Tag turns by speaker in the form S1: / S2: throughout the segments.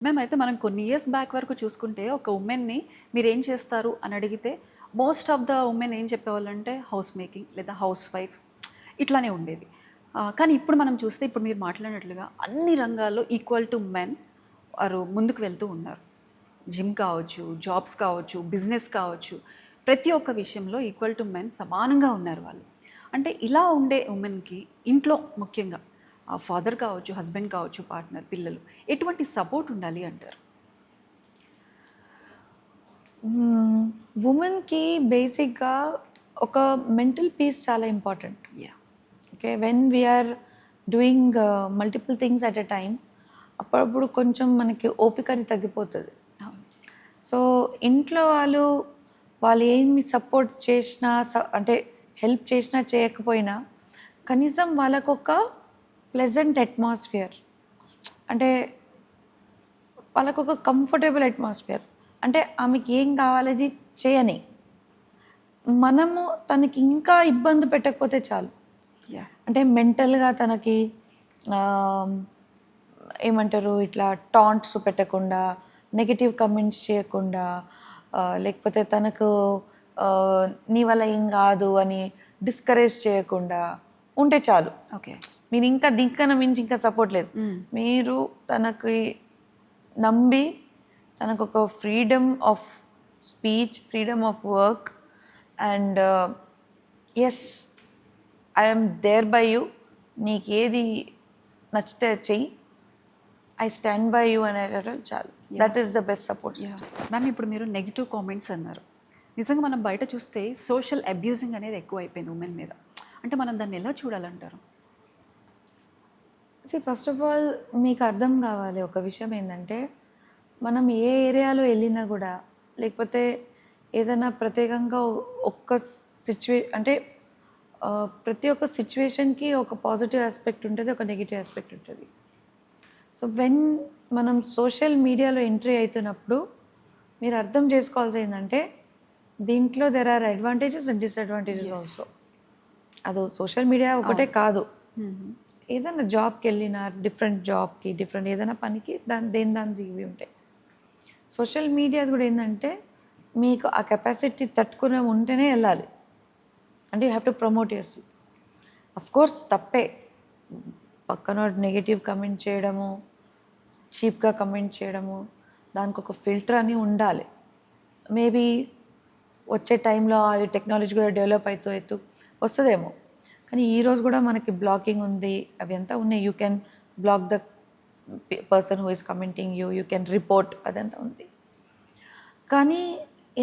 S1: మేమైతే మనం కొన్ని ఇయర్స్ బ్యాక్ వరకు చూసుకుంటే ఒక ఉమెన్ని మీరేం చేస్తారు అని అడిగితే మోస్ట్ ఆఫ్ ద ఉమెన్ ఏం చెప్పేవాళ్ళంటే హౌస్ మేకింగ్ లేదా హౌస్ వైఫ్ ఇట్లానే ఉండేది. కానీ ఇప్పుడు మనం చూస్తే ఇప్పుడు మీరు మాట్లాడినట్లుగా అన్ని రంగాల్లో ఈక్వల్ టు మెన్ వారు ముందుకు వెళ్తూ ఉన్నారు. జిమ్ కావచ్చు, జాబ్స్ కావచ్చు, బిజినెస్ కావచ్చు, ప్రతి ఒక్క విషయంలో ఈక్వల్ టు మెన్ సమానంగా ఉన్నారు వాళ్ళు. అంటే ఇలా ఉండే ఉమెన్కి ఇంట్లో ముఖ్యంగా ఫాదర్ కావచ్చు, హస్బెండ్ కావచ్చు, పార్ట్నర్, పిల్లలు ఎటువంటి సపోర్ట్ ఉండాలి అంటారు?
S2: ఉమెన్కి బేసిక్గా ఒక మెంటల్ పీస్ చాలా important.
S1: Yeah.
S2: Okay, when we're doing multiple things at a time, అప్పుడప్పుడు కొంచెం మనకి ఓపికని తగ్గిపోతుంది. సో ఇంట్లో వాళ్ళు ఏమి సపోర్ట్ చేసినా అంటే హెల్ప్ చేసినా చేయకపోయినా కనీసం వాళ్ళకొక ప్లెజెంట్ అట్మాస్ఫియర్, అంటే వాళ్ళకొక కంఫర్టబుల్ అట్మాస్ఫియర్, అంటే ఆమెకి ఏం కావాలది చేయని, మనము తనకి ఇంకా ఇబ్బంది పెట్టకపోతే చాలు. అంటే మెంటల్గా తనకి ఏమంటారు, ఇట్లా టాంట్స్ పెట్టకుండా, నెగిటివ్ కమెంట్స్ చేయకుండా, లేకపోతే తనకు నీ వల్ల ఏం కాదు అని డిస్కరేజ్ చేయకుండా ఉంటే చాలు.
S1: ఓకే,
S2: మీరు ఇంకా దీనికన్నా మించి ఇంకా సపోర్ట్ లేదు. మీరు తనకి నమ్మి తనకు ఒక freedom of speech, freedom of work, and yes I'm there by you, నీకు ఏది నచ్చితే చెయ్యి, ఐ స్టాండ్ బై యూ అనేటట్లు చాలు. That is the best support system.
S1: Ma'am, ఇప్పుడు మీరు నెగిటివ్ కామెంట్స్ అన్నారు. నిజంగా మనం బయట చూస్తే సోషల్ అబ్యూజింగ్ అనేది ఎక్కువ అయిపోయింది ఉమెన్ మీద. అంటే మనం దాన్ని ఎలా చూడాలంటారు?
S2: ఫస్ట్ ఆఫ్ ఆల్ మీకు అర్థం కావాలి ఒక విషయం ఏంటంటే, మనం ఏ ఏరియాలో వెళ్ళినా కూడా, లేకపోతే ఏదైనా ప్రత్యేకంగా ఒక్క అంటే ప్రతి ఒక్క సిచ్యువేషన్కి ఒక పాజిటివ్ ఆస్పెక్ట్ ఉంటుంది, ఒక నెగిటివ్ ఆస్పెక్ట్ ఉంటుంది. సో వెన్ మనం సోషల్ మీడియాలో ఎంట్రీ అవుతున్నప్పుడు మీరు అర్థం చేసుకోవాల్సి ఏంటంటే, దీంట్లో there are advantages and disadvantages also. అది సోషల్ మీడియా ఒకటే కాదు, ఏదైనా జాబ్కి వెళ్ళినా, డిఫరెంట్ జాబ్కి, డిఫరెంట్ ఏదైనా పనికి దాని ఇవి ఉంటాయి. సోషల్ మీడియా కూడా ఏంటంటే, మీకు ఆ కెపాసిటీ తట్టుకునే ఉంటేనే వెళ్ళాలి. అంటే you have to promote your self. Of course తప్పే పక్కన నెగిటివ్ కమెంట్ చేయడము, చీప్గా కమెంట్ చేయడము, దానికి ఒక ఫిల్టర్ అని ఉండాలి. మేబీ వచ్చే టైంలో అది టెక్నాలజీ కూడా డెవలప్ అవుతూ వస్తుందేమో. కానీ ఈరోజు కూడా మనకి బ్లాకింగ్ ఉంది, అవి ఎంత ఉన్నాయి. You can block the person who is commenting you can report, అదంతా ఉంది. కానీ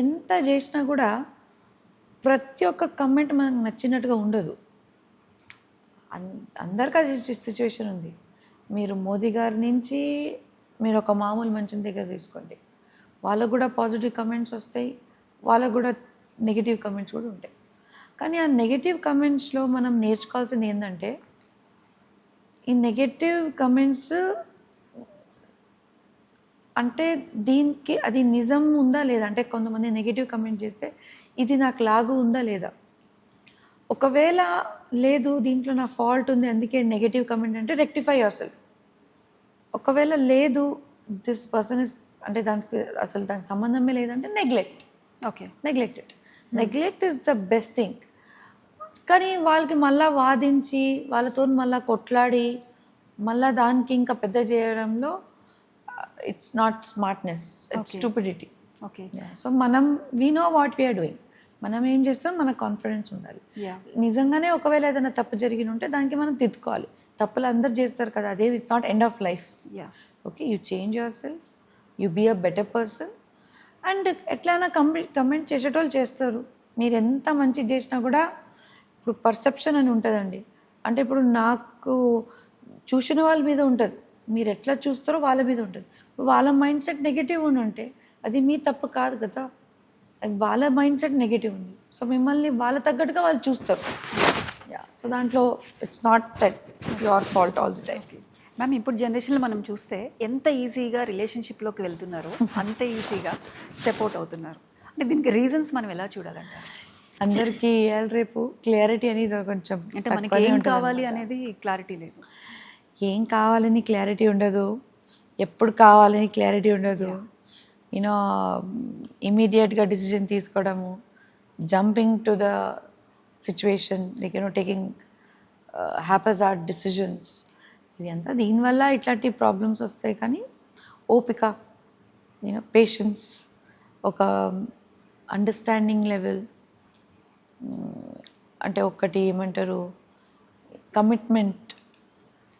S2: ఎంత చేసినా కూడా ప్రతి ఒక్క కమెంట్ మనకు నచ్చినట్టుగా ఉండదు. అందరికీ అది సిచ్యువేషన్ ఉంది. మీరు మోదీ గారి నుంచి మీరు ఒక మామూలు మనిషిని దగ్గర తీసుకోండి, వాళ్ళకు కూడా పాజిటివ్ కమెంట్స్ వస్తాయి, వాళ్ళకు కూడా నెగిటివ్ కమెంట్స్ కూడా ఉంటాయి. కానీ ఆ నెగిటివ్ కమెంట్స్లో మనం నేర్చుకోవాల్సింది ఏంటంటే, ఈ నెగిటివ్ కమెంట్స్ అంటే దీనికి అది నిజం ఉందా లేదా, అంటే కొంతమంది నెగిటివ్ కమెంట్ చేస్తే ఇది నాకు లాగు ఉందా లేదా. ఒకవేళ లేదు దీంట్లో నా ఫాల్ట్ ఉంది అందుకే నెగిటివ్ కమెంట్ అంటే రెక్టిఫై యువర్ సెల్ఫ్. ఒకవేళ లేదు దిస్ పర్సన్ ఇస్ అంటే దానికి అసలు దానికి సంబంధమే లేదంటే neglect.
S1: Okay,
S2: neglect is the best thing. కానీ వాళ్ళకి మళ్ళీ వాదించి వాళ్ళతో మళ్ళీ కొట్లాడి మళ్ళీ దానికి ఇంకా పెద్ద చేయడంలో it's not smartness, it's stupidity.
S1: Okay,
S2: so మనం we know what we are doing, మనం ఏం చేస్తాం, మనకు కాన్ఫిడెన్స్ ఉండాలి. నిజంగానే ఒకవేళ ఏదైనా తప్పు జరిగిన ఉంటే దానికి మనం తిట్టుకోవాలి. తప్పులు అందరు చేస్తారు కదా, అదే it's not end of life. Okay, you change yourself, you be a better person. And ఎట్లయినా కమెంట్ చేసేటోళ్ళు చేస్తారు. మీరు ఎంత మంచి చేసినా కూడా ఇప్పుడు పర్సెప్షన్ అని ఉంటుందండి. అంటే ఇప్పుడు నాకు చూసిన వాళ్ళ మీద ఉంటుంది, మీరు ఎట్లా చూస్తారో వాళ్ళ మీద ఉంటుంది. వాళ్ళ మైండ్ సెట్ నెగిటివ్ అని ఉంటే అది మీ తప్పు కాదు కదా, వాళ్ళ మైండ్ సెట్ నెగిటివ్ ఉంది. సో మిమ్మల్ని వాళ్ళ తగ్గట్టుగా వాళ్ళు చూస్తారు. సో దాంట్లో it's not that your fault all the time.
S1: Ma'am, ఇప్పుడు జనరేషన్లో మనం చూస్తే ఎంత ఈజీగా రిలేషన్షిప్లోకి వెళ్తున్నారో అంత ఈజీగా స్టెప్ అవుట్ అవుతున్నారు. అంటే దీనికి రీజన్స్ మనం ఎలా చూడాలంటే,
S2: అందరికీ ఇవాళ రేపు క్లారిటీ అనేది కొంచెం
S1: అంటే మనకి ఏం కావాలి అనేది క్లారిటీ లేదు.
S2: ఏం కావాలని క్లారిటీ ఉండదు. ఎప్పుడు కావాలని క్లారిటీ ఉండదు, యూనో ఇమీడియట్గా డిసిజన్ తీసుకోవడము, jumping to the situation, like you know taking haphazard decisions, ఇవి అంతా దీనివల్ల ఇట్లాంటి ప్రాబ్లమ్స్ వస్తాయి. కానీ ఓపిక, యూనో పేషెన్స్, ఒక అండర్స్టాండింగ్ లెవెల్, అంటే ఒక్కటి ఏమంటారు కమిట్మెంట్,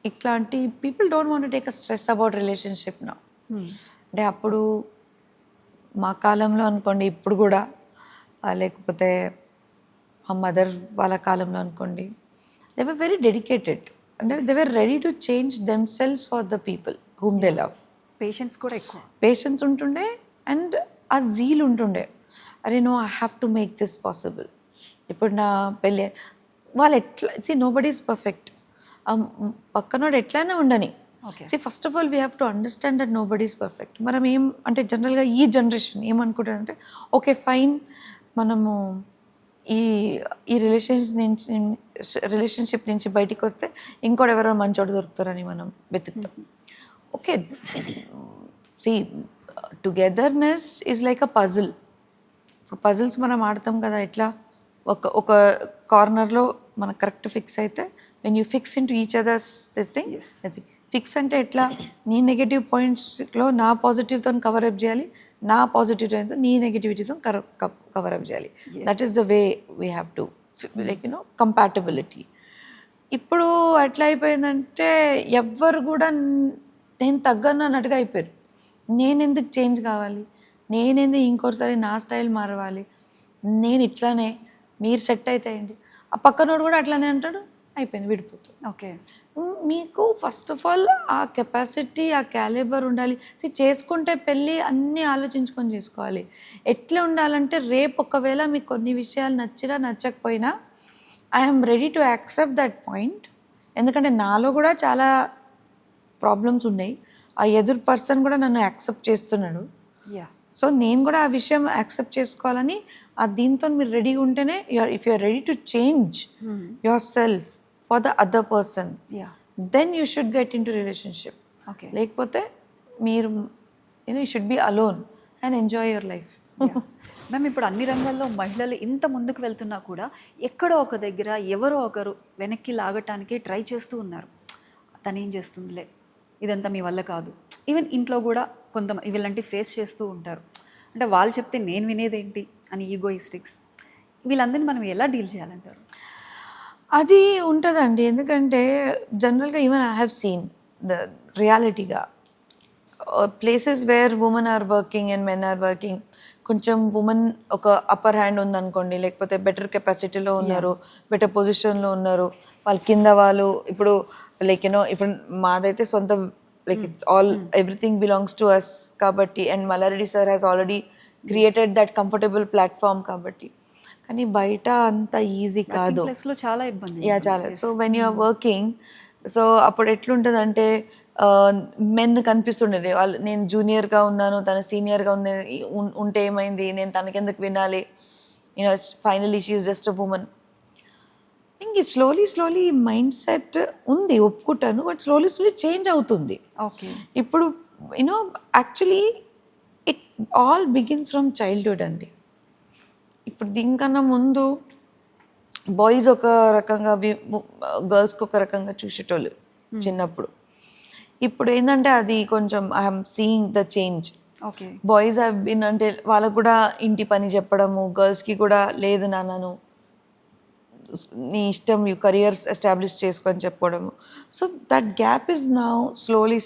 S2: ఇట్లాంటి people don't want to take a stress about relationship నా. అంటే అప్పుడు మా కాలంలో అనుకోండి, ఇప్పుడు కూడా లేకపోతే మా మదర్ వాళ్ళ కాలంలో అనుకోండి, దే వర్ వెరీ డెడికేటెడ్, అంటే they were ready to change themselves for the people whom they love.
S1: Patience కూడా ఎక్కువ,
S2: పేషెన్స్ ఉంటుండే అండ్ ఆ జీల్ ఉంటుండే. అరే no, I have to make this possible. ఇప్పుడు నా పెళ్ళి వాళ్ళు ఎట్లా నో బడీ ఈజ్ పర్ఫెక్ట్, పక్కనోడు ఎట్లయినా ఉండని. First of all we have to understand that nobody is perfect. మనం ఏం అంటే జనరల్గా ఈ జనరేషన్ ఏమనుకుంటారంటే, ఓకే ఫైన్, మనము ఈ ఈ రిలేషన్షిప్ నుంచి బయటికి వస్తే ఇంకోటి ఎవరో మంచోడు దొరుకుతారని మనం వెతుకుతాం. Okay, see togetherness is like a puzzle. Puzzles మనం ఆడతాం కదా, ఎట్లా ఒక కార్నర్లో మనకు కరెక్ట్ ఫిక్స్ అయితే, when you fix in to each others this thing, fix అంటే ఎట్లా, నీ నెగటివ్ పాయింట్స్లో నా పాజిటివ్తో కవర్ అప్ చేయాలి, నా పాజిటివ్తో నీ నెగటివిటీతో కవర్ అప్ చేయాలి. That is the way we have to, like you know compatibility. ఇప్పుడు ఎట్లా అయిపోయిందంటే ఎవ్వరు కూడా నేను తగ్గను అన్నట్టుగా అయిపోయారు. నేను ఎందుకు చేంజ్ కావాలి, నేనెందుకు ఇంకోసారి నా స్టైల్ మారవాలి, నేను ఇట్లానే, మీరు సెట్ అవుతాయండి, ఆ పక్కనోడు కూడా అట్లానే అంటాడు, అయిపోయింది, విడిపోతుంది.
S1: ఓకే,
S2: మీకు ఫస్ట్ ఆఫ్ ఆల్ ఆ కెపాసిటీ, ఆ క్యాలిబర్ ఉండాలి. చేసుకుంటే పెళ్ళి అన్నీ ఆలోచించుకొని చేసుకోవాలి. ఎట్లా ఉండాలంటే, రేపు ఒకవేళ మీకు కొన్ని విషయాలు నచ్చినా నచ్చకపోయినా I'm ready to accept that point. ఎందుకంటే నాలో కూడా చాలా ప్రాబ్లమ్స్ ఉన్నాయి, ఆ ఎదురు పర్సన్ కూడా నన్ను యాక్సెప్ట్ చేస్తున్నాడు. సో నేను కూడా ఆ విషయం యాక్సెప్ట్ చేసుకోవాలని, ఆ దీంతో మీరు రెడీగా ఉంటేనే if you're ready to change yourself for the other person, then you should get into relationship. లేకపోతే మీరు you should be alone and enjoy your life.
S1: Ma'am, ఇప్పుడు అన్ని రంగాల్లో మహిళలు ఇంత ముందుకు వెళ్తున్నా కూడా ఎక్కడో ఒక దగ్గర ఎవరో ఒకరు వెనక్కి లాగటానికి ట్రై చేస్తూ ఉన్నారు. తనేం చేస్తుందిలే, ఇదంతా మీ వల్ల కాదు. ఈవెన్ ఇంట్లో కూడా వీళ్ళంటి ఫేస్ చేస్తూ ఉంటారు. అంటే వాళ్ళు చెప్తే నేను వినేదేంటి అని ఈగోయిస్టిక్స్. వీళ్ళందరినీ మనం ఎలా డీల్ చేయాలంటారు?
S2: అది ఉంటుందండి, ఎందుకంటే జనరల్గా even I have seen the రియాలిటీగా places where women are working and men are working, కొంచెం ఉమెన్ ఒక అప్పర్ హ్యాండ్ ఉందనుకోండి, లేకపోతే బెటర్ కెపాసిటీలో ఉన్నారు, బెటర్ పొజిషన్లో ఉన్నారు, వాళ్ళ కింద వాళ్ళు ఇప్పుడు లైక్ యూనో, ఇప్పుడు మాదైతే సొంత, like it's all everything belongs to us కాబట్టి, and Mallareddy sir has already created that comfortable platform కాబట్టి. కానీ బయట అంత ఈజీ కాదు,
S1: చాలా ఇబ్బంది.
S2: చాలా. So when you are working, so అప్పుడు ఎట్లుంటుంది అంటే, మెన్ కనిపిస్తుండేది, వాళ్ళు నేను జూనియర్గా ఉన్నాను, తన సీనియర్గా ఉంటే ఏమైంది, నేను తనకెందుకు వినాలి, you know finally she is just a women. ఇంక స్లోలీ మైండ్ సెట్ ఉంది, ఒప్పుకుంటాను, బట్ స్లోలీ చేంజ్ అవుతుంది.
S1: ఓకే,
S2: ఇప్పుడు you know actually it all begins from childhood అండి. ఇప్పుడు దీనికన్నా ముందు బాయ్స్ ఒక రకంగా, గర్ల్స్కి ఒక రకంగా చూసేటోళ్ళు చిన్నప్పుడు. ఇప్పుడు ఏంటంటే అది కొంచెం I'm seeing the change.
S1: Okay,
S2: boys have been, అంటే వాళ్ళకు కూడా ఇంటి పని చెప్పడము, గర్ల్స్కి కూడా లేదు నాన్నను, నీ ఇష్టం, యూ కెరియర్స్ ఎస్టాబ్లిష్ చేసుకొని చెప్పడము. So that gap is now slowly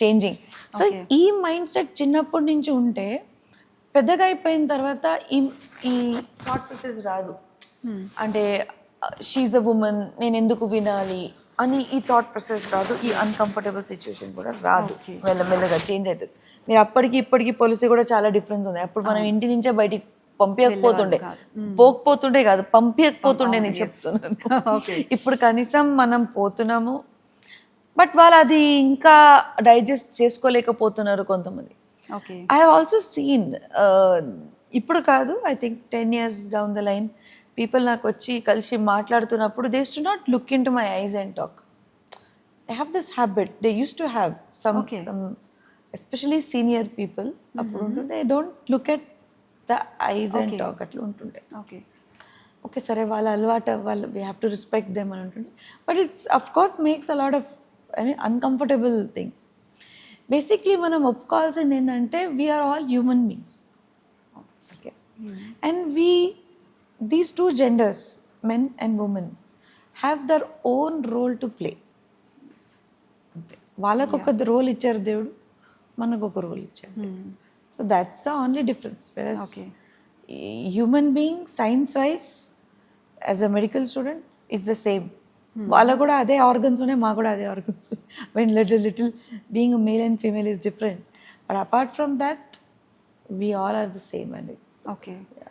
S2: changing. So ఈ మైండ్ సెట్ చిన్నప్పటి నుంచి ఉంటే పెద్దగా అయిపోయిన తర్వాత ఈ థాట్ ప్రాసెస్ రాదు. అంటే షీఈ్ అ ఉమెన్, నేను ఎందుకు వినాలి అని ఈ థాట్ ప్రాసెస్ రాదు, ఈ అన్కంఫర్టబుల్ సిచ్యువేషన్ కూడా రాదు. మెల్లమెల్లగా చేంజ్ అవుతుంది. మీరు అప్పటికి ఇప్పటికి పోలిసి కూడా చాలా డిఫరెన్స్ ఉంది. అప్పుడు మనం ఇంటి నుంచే బయటికి పంపించకపోతుండే, పోకపోతుండే కాదు, పంపించకపోతుండే నేను చెప్తున్నాను. ఇప్పుడు కనీసం మనం పోతున్నాము, బట్ వాళ్ళు అది ఇంకా డైజెస్ట్ చేసుకోలేకపోతున్నారు కొంతమంది. ఐ హావ్ ఆల్సో సీన్, ఇప్పుడు కాదు, I think 10 years down the line, people నాకు వచ్చి కలిసి మాట్లాడుతున్నప్పుడు they use to not look into my eyes and talk. They have this habit, they use to have some especially senior people అప్పుడు ఉంటుండే don't look at the eyes and
S1: Okay.
S2: Talk అట్లా ఉంటుండే.
S1: Okay.
S2: Okay సరే వాళ్ళ అలవాటు వాళ్ళు we have to respect them అని ఉంటుంది. But it's of course makes a lot of I mean uncomfortable things. Basically మనం ఒప్పుకోవాల్సింది ఏంటంటే we're all human beings. Okay, and these two genders, men and women, have their own role to play. అంతే, వాళ్ళకు ఒక role ఇచ్చారు దేవుడు, మనకు ఒక రోల్ ఇచ్చారు. So that's the only difference.
S1: Okay.
S2: Human being science wise as a medical student it's the same. వాళ్ళకు కూడా అదే ఆర్గన్స్ ఉన్నాయి, మాకు కూడా అదే organs. When little being male and female is different, but apart from that we all are the same అండి.
S1: Okay.